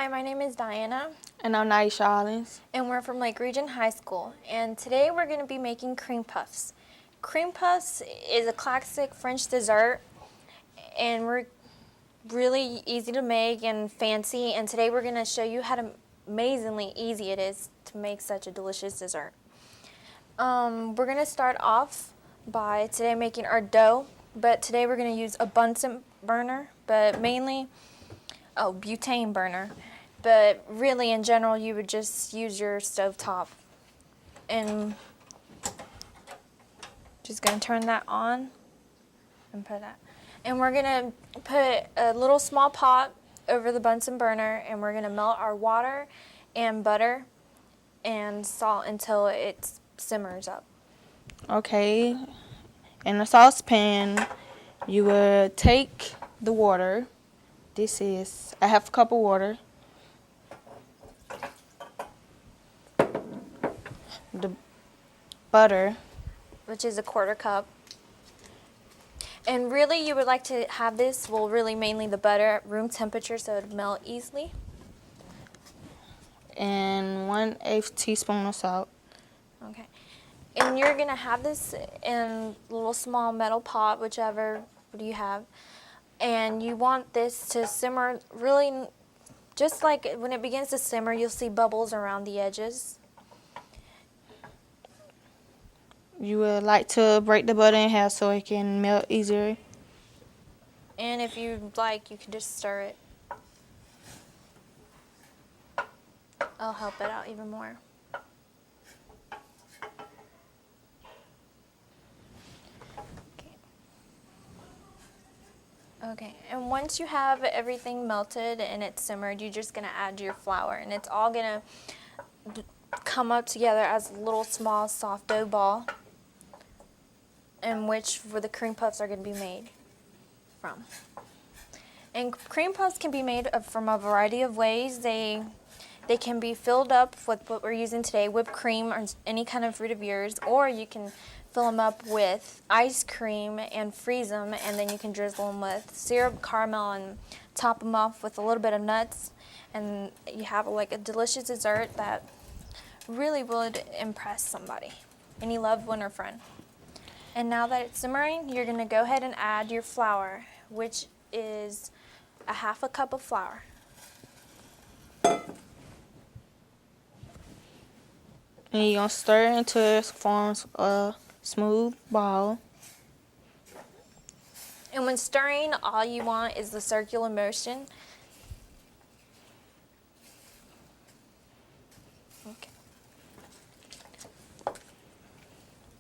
Hi, my name is Diana, And I'm Naisha Hollins. and we're from Lake Region High School. And today we're going to be making cream puffs. Cream puffs is a classic French dessert, and we're really easy to make and fancy. And today we're going to show you how amazingly easy it is to make such a delicious dessert. We're going to start off by today making our dough, but today we're going to use a Bunsen burner, but mainly butane burner. But really, in general, you would just use your stovetop. And just going to turn that on and put that. And we're going to put a little small pot over the Bunsen burner, and we're going to melt our water and butter and salt until it simmers up. Okay, in a saucepan, you will take the water. This is a half cup of water. The butter. Which is a quarter cup. And really, you would like to have this, well, really mainly the butter at room temperature so it would melt easily. And 1/8 teaspoon of salt. Okay. And you're going to have this in a little small metal pot, whichever you have. And you want this to simmer really, just like when it begins to simmer, you'll see bubbles around the edges. You would like to break the butter in half so it can melt easier. And if you like, you can just stir it. I'll help it out even more. Okay, and once you have everything melted and it's simmered, you're just going to add your flour. And it's all going to come up together as a little small soft dough ball, in which where the cream puffs are going to be made from. And cream puffs can be made from a variety of ways. They can be filled up with what we're using today, whipped cream or any kind of fruit of yours, or you can fill them up with ice cream and freeze them, and then you can drizzle them with syrup, caramel, and top them off with a little bit of nuts, and you have like a delicious dessert that really would impress somebody, any loved one or friend. And now that it's simmering, you're going to go ahead and add your flour, which is a half a cup of flour. And you're going to stir it until it forms a smooth ball. And when stirring, all you want is the circular motion.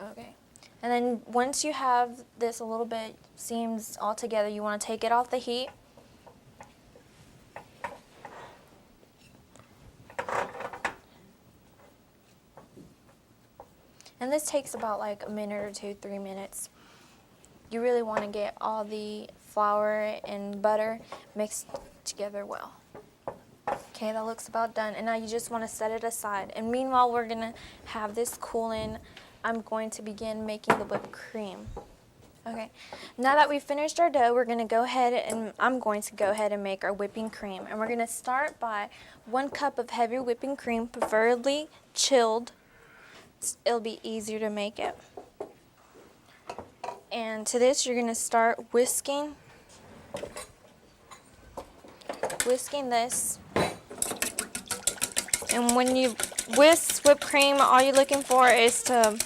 Okay. And then once you have this a little bit seems all together, you want to take it off the heat. And this takes about like a minute or two, 3 minutes. You really want to get all the flour and butter mixed together well. Okay, that looks about done. And now you just want to set it aside. And meanwhile, we're going to have this cooling. I'm going to begin making the whipped cream. Okay, now that we've finished our dough, we're going to go ahead and I'm going to go ahead and make our whipping cream. And we're going to start by 1 cup of heavy whipping cream, preferably chilled. It'll be easier to make it. And to this, you're going to start whisking this. And when you whisk whipped cream, all you're looking for is to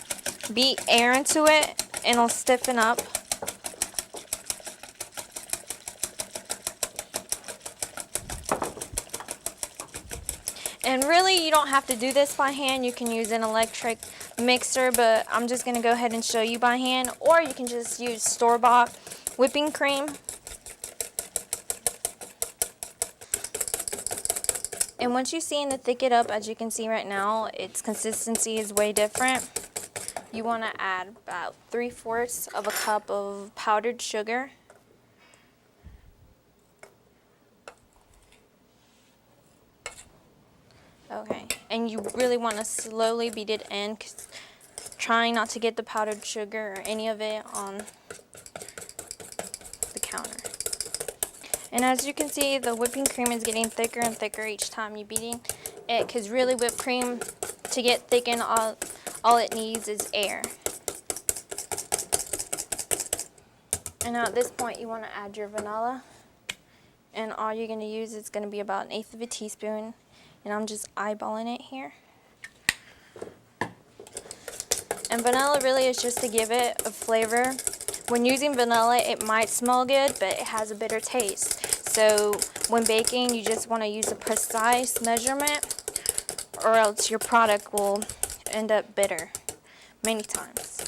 beat air into it, and it'll stiffen up. And really, you don't have to do this by hand. You can use an electric mixer, but I'm just going to go ahead and show you by hand. Or you can just use store-bought whipping cream. And once you see to thick it up, as you can see right now, its consistency is way different. You want to add about 3/4 of a cup of powdered sugar. Okay, and you really want to slowly beat it in, trying not to get the powdered sugar or any of it on the counter. And as you can see, the whipping cream is getting thicker and thicker each time you're beating it, because really whipped cream, to get thickened, all it needs is air. And now at this point you want to add your vanilla. And all you're going to use is going to be about 1/8 of a teaspoon. And I'm just eyeballing it here. And vanilla really is just to give it a flavor. When using vanilla, it might smell good, but it has a bitter taste. So when baking, you just want to use a precise measurement, or else your product will end up bitter many times.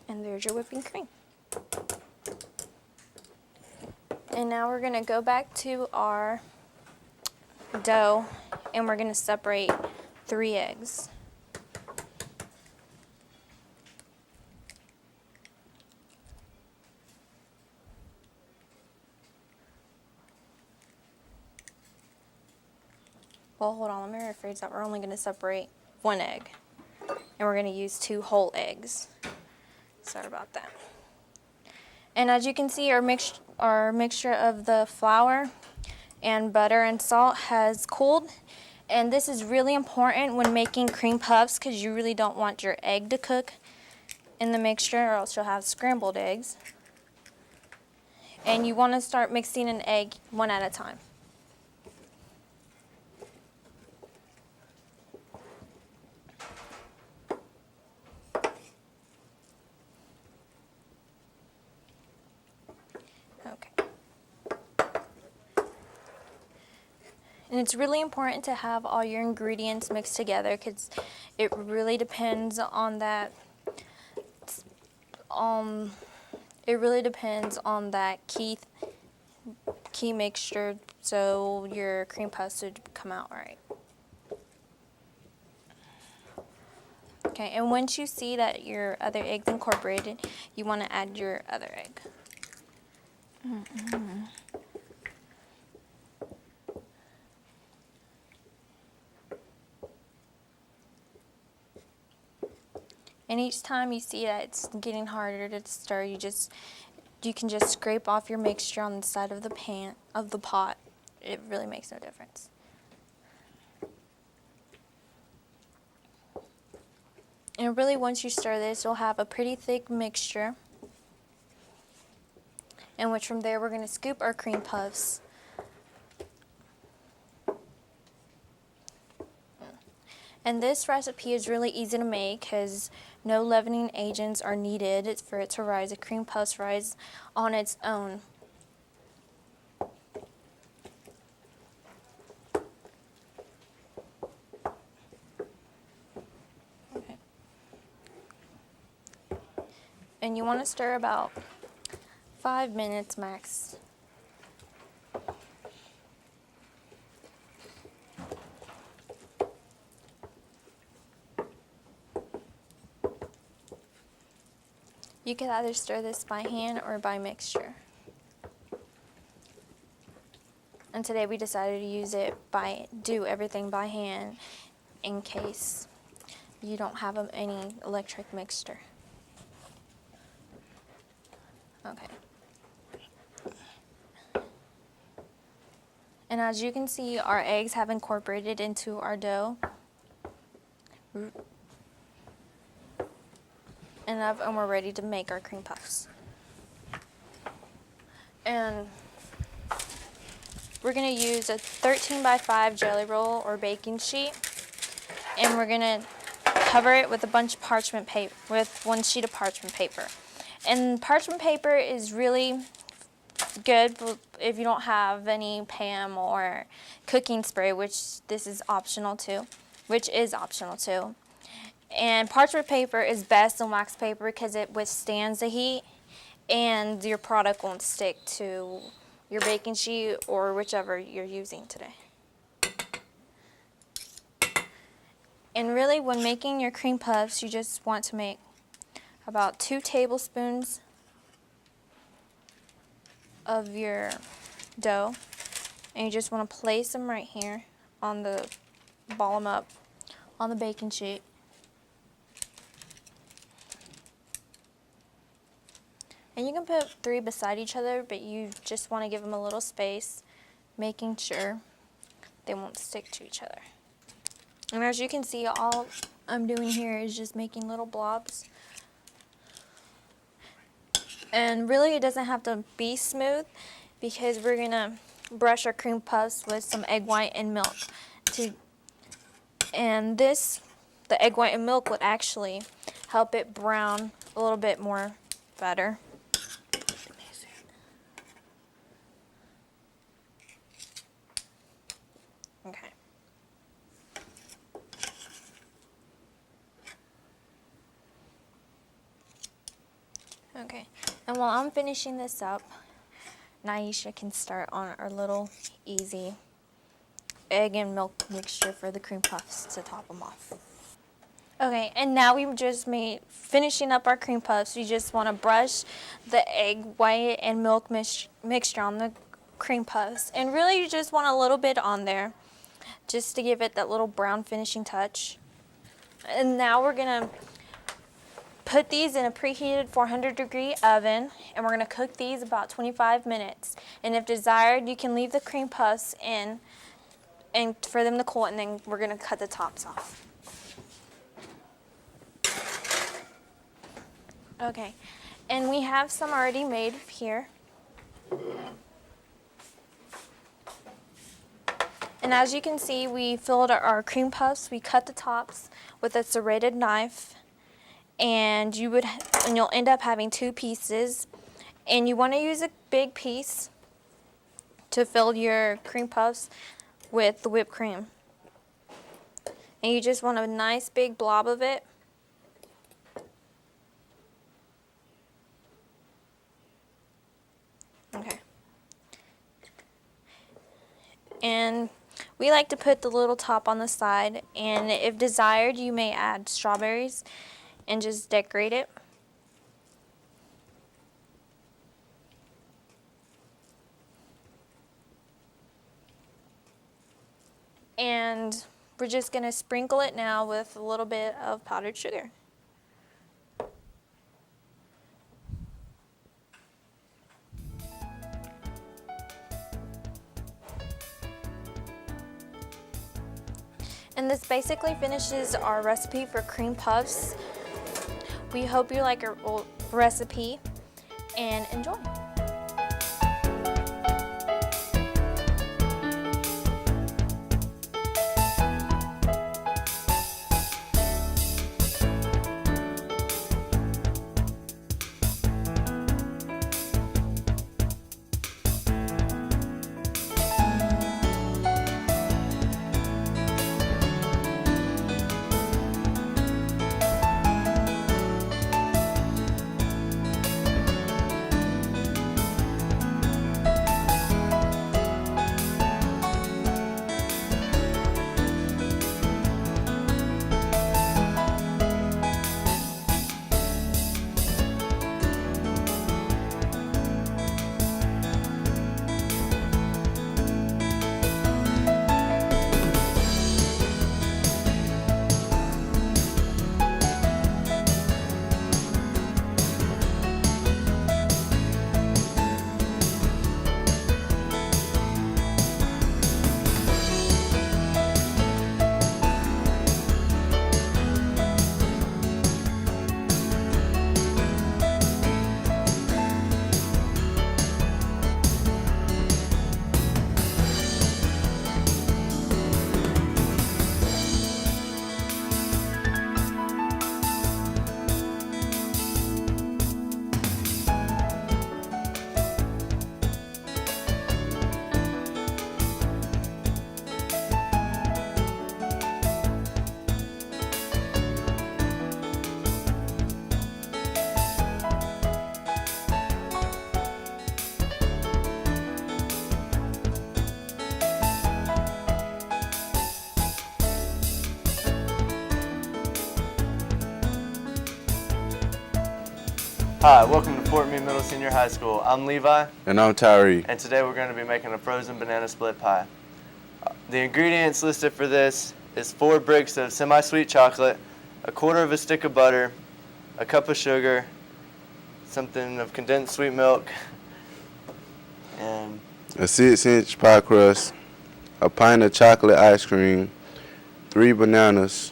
And there's your whipping cream. And now we're going to go back to our dough, and we're going to separate 3 eggs. Well, hold on, let me rephrase that. We're only going to separate 1 egg, and we're going to use 2 whole eggs. Sorry about that. And as you can see, our mixture of the flour and butter and salt has cooled. And this is really important when making cream puffs, because you really don't want your egg to cook in the mixture, or else you'll have scrambled eggs. And you want to start mixing an egg one at a time. And it's really important to have all your ingredients mixed together, because it really depends on that. It really depends on that key mixture, so your cream puffs should come out right. Okay, and once you see that your other egg's incorporated, you want to add your other egg. And each time you see that it's getting harder to stir, you can just scrape off your mixture on the side of the pot. It really makes no difference. And really, once you stir this, you'll have a pretty thick mixture. And which from there, we're going to scoop our cream puffs. And this recipe is really easy to make, because no leavening agents are needed for it to rise. The cream puffs rise on its own. Okay. And you want to stir about 5 minutes max. You could either stir this by hand or by mixture. And today we decided to do everything by hand in case you don't have any electric mixer. Okay. And as you can see, our eggs have incorporated into our dough. And we're ready to make our cream puffs. And we're going to use a 13x5 jelly roll or baking sheet, and we're going to cover it with a bunch of parchment paper, with 1 sheet of parchment paper. And parchment paper is really good if you don't have any Pam or cooking spray, which is optional too. And parchment paper is best than wax paper because it withstands the heat, and your product won't stick to your baking sheet or whichever you're using today. And really, when making your cream puffs, you just want to make about 2 tablespoons of your dough, and you just want to place them right here ball them up on the baking sheet. And you can put 3 beside each other, but you just want to give them a little space, making sure they won't stick to each other. And as you can see, all I'm doing here is just making little blobs. And really it doesn't have to be smooth because we're gonna brush our cream puffs with some egg white and milk. And the egg white and milk would actually help it brown a little bit more better. Okay. Okay, and while I'm finishing this up, Naisha can start on our little easy egg and milk mixture for the cream puffs to top them off. Okay, and now we've just finishing up our cream puffs. You just want to brush the egg white and milk mixture on the cream puffs. And really you just want a little bit on there just to give it that little brown finishing touch. And now we're going to put these in a preheated 400-degree oven, and we're going to cook these about 25 minutes. And if desired, you can leave the cream puffs in and for them to cool, and then we're going to cut the tops off. Okay, and we have some already made here. And as you can see, we filled our cream puffs. We cut the tops with a serrated knife, and you'll end up having 2 pieces. And you want to use a big piece to fill your cream puffs with the whipped cream. And you just want a nice big blob of it. Okay. And we like to put the little top on the side, and if desired, you may add strawberries and just decorate it. And we're just going to sprinkle it now with a little bit of powdered sugar. And this basically finishes our recipe for cream puffs. We hope you like our recipe and enjoy. Hi, welcome to Fort Meade Middle Senior High School. I'm Levi. And I'm Tyree. And today we're going to be making a frozen banana split pie. The ingredients listed for this is 4 bricks of semi-sweet chocolate, a quarter of a stick of butter, a cup of sugar, something of condensed sweet milk, and a 6-inch pie crust, a pint of chocolate ice cream, 3 bananas,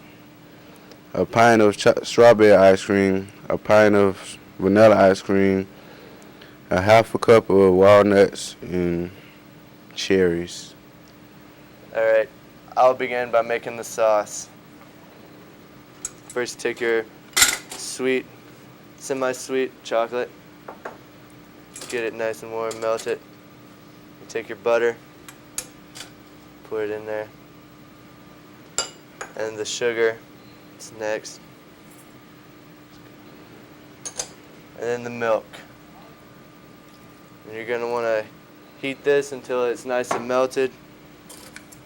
a pint of strawberry ice cream, a pint of vanilla ice cream, a half a cup of walnuts and cherries. all right, I'll begin by making the sauce. First, take your sweet, semi-sweet chocolate, get it nice and warm, melt it. You take your butter, pour it in there, and the sugar is next, and then the milk. And you're going to want to heat this until it's nice and melted.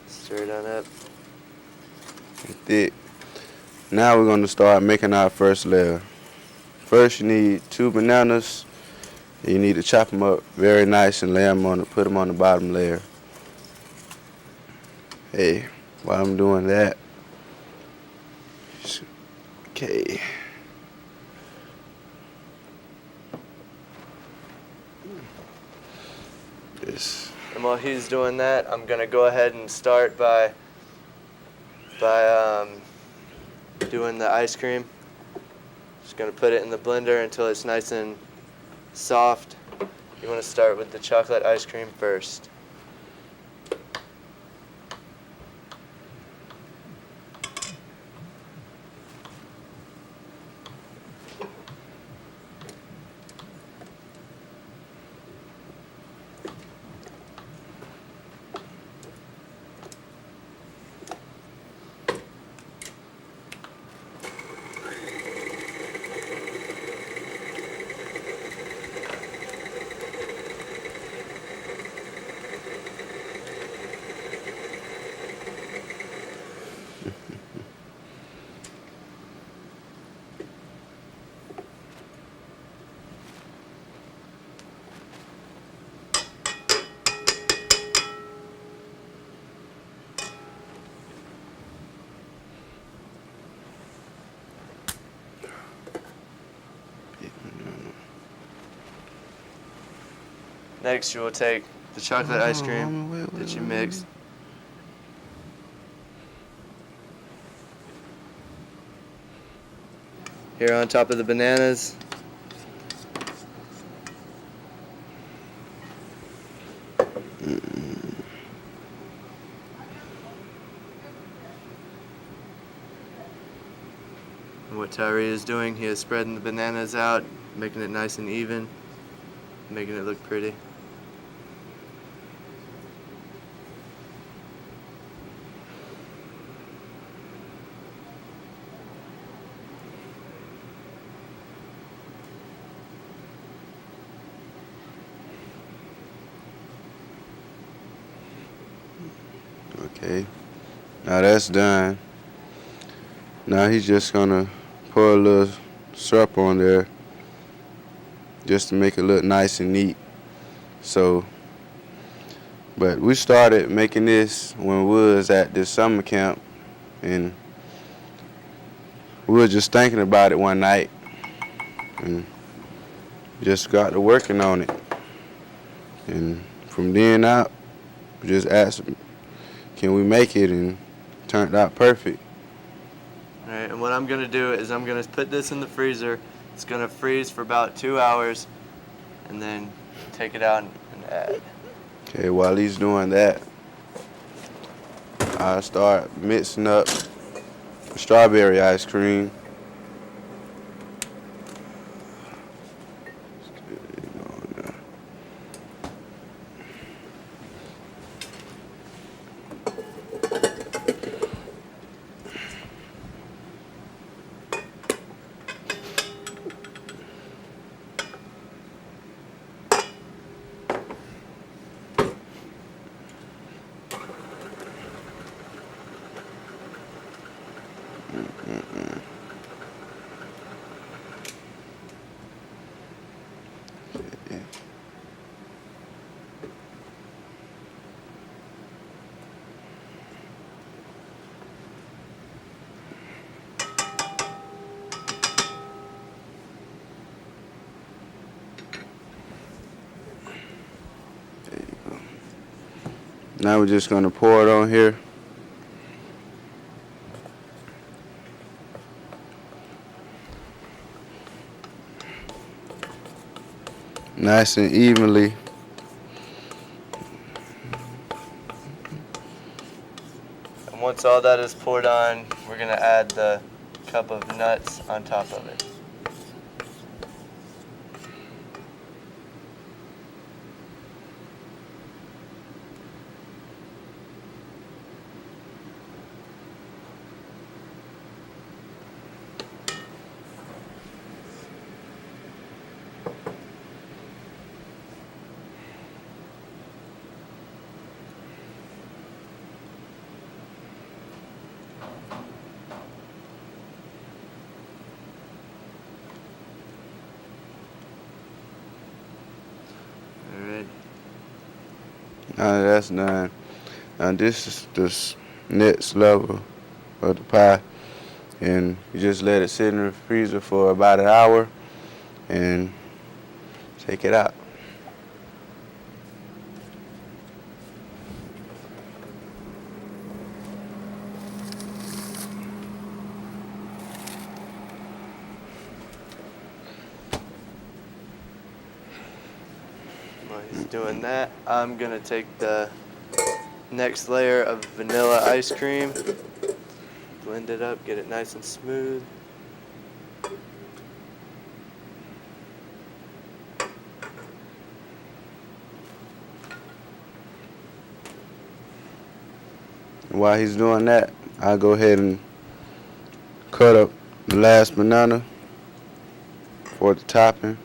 Stir it on up. Thick. Now we're going to start making our first layer. First, you need 2 bananas. You need to chop them up very nice and lay them on, put them on the bottom layer. Hey, while I'm doing that, okay. This. And while he's doing that, I'm going to go ahead and start by doing the ice cream. Just going to put it in the blender until it's nice and soft. You want to start with the chocolate ice cream first. Next, you will take the chocolate ice cream that you mixed. Here on top of the bananas. And what Tyree is doing, he is spreading the bananas out, making it nice and even, making it look pretty. Okay, now that's done. Now he's just gonna pour a little syrup on there just to make it look nice and neat. So, but we started making this when we was at this summer camp, and we were just thinking about it one night and just got to working on it. And from then out, we just asked, can we make it, and it turned out perfect. All right, and what I'm going to do is I'm going to put this in the freezer. It's going to freeze for about 2 hours, and then take it out and add. Okay, while he's doing that, I start mixing up strawberry ice cream. Now we're just gonna pour it on here. Nice and evenly. And once all that is poured on, we're gonna add the cup of nuts on top of it. Alright. Now that's done. Now this is the next level of the pie, and you just let it sit in the freezer for about an hour and take it out. While he's doing that, I'm gonna take the next layer of vanilla ice cream, blend it up, get it nice and smooth. While he's doing that, I'll go ahead and cut up the last banana for the topping.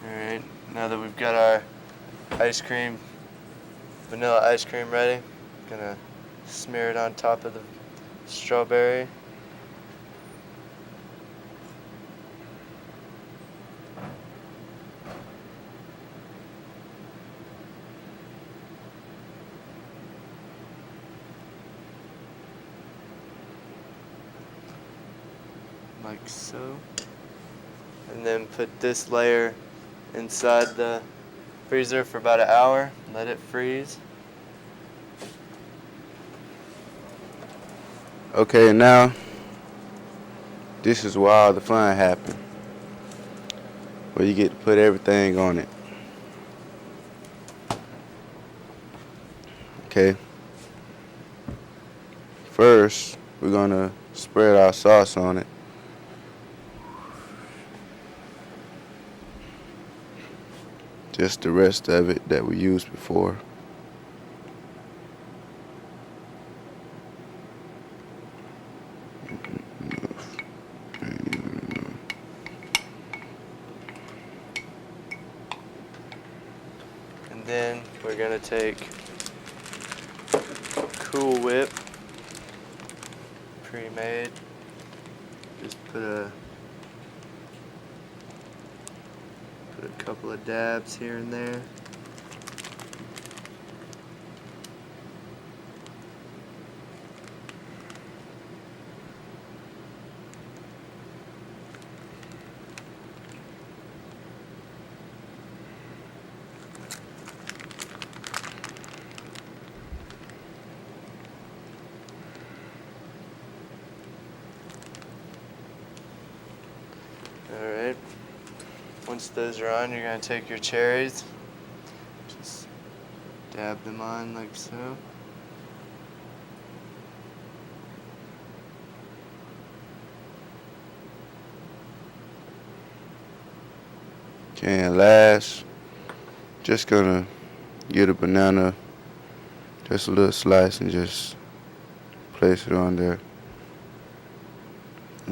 Alright, now that we've got our ice cream, vanilla ice cream ready, gonna smear it on top of the strawberry. Like so. And then put this layer inside the freezer for about an hour, let it freeze. Okay, now this is where all the fun happens, where you get to put everything on it. Okay. First, we're gonna spread our sauce on it. Just the rest of it that we used before. And then we're gonna take Cool Whip, pre-made. Just put a couple of dabs here and there. Alright, once those are on, you're going to take your cherries, just dab them on like so. Okay, and last, just gonna get a banana, just a little slice, and just place it on there.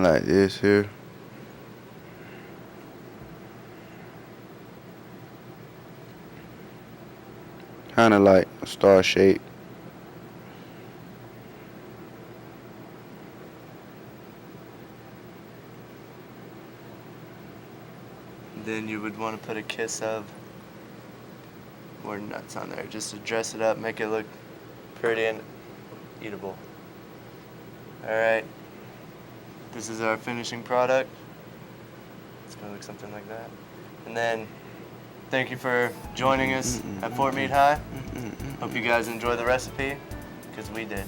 like this here. Kind of like a star shape. Then you would want to put a kiss of more nuts on there just to dress it up, make it look pretty and eatable. Alright, this is our finishing product. It's going to look something like that. And then, thank you for joining us at Fort Meade High. Hope you guys enjoy the recipe, because we did.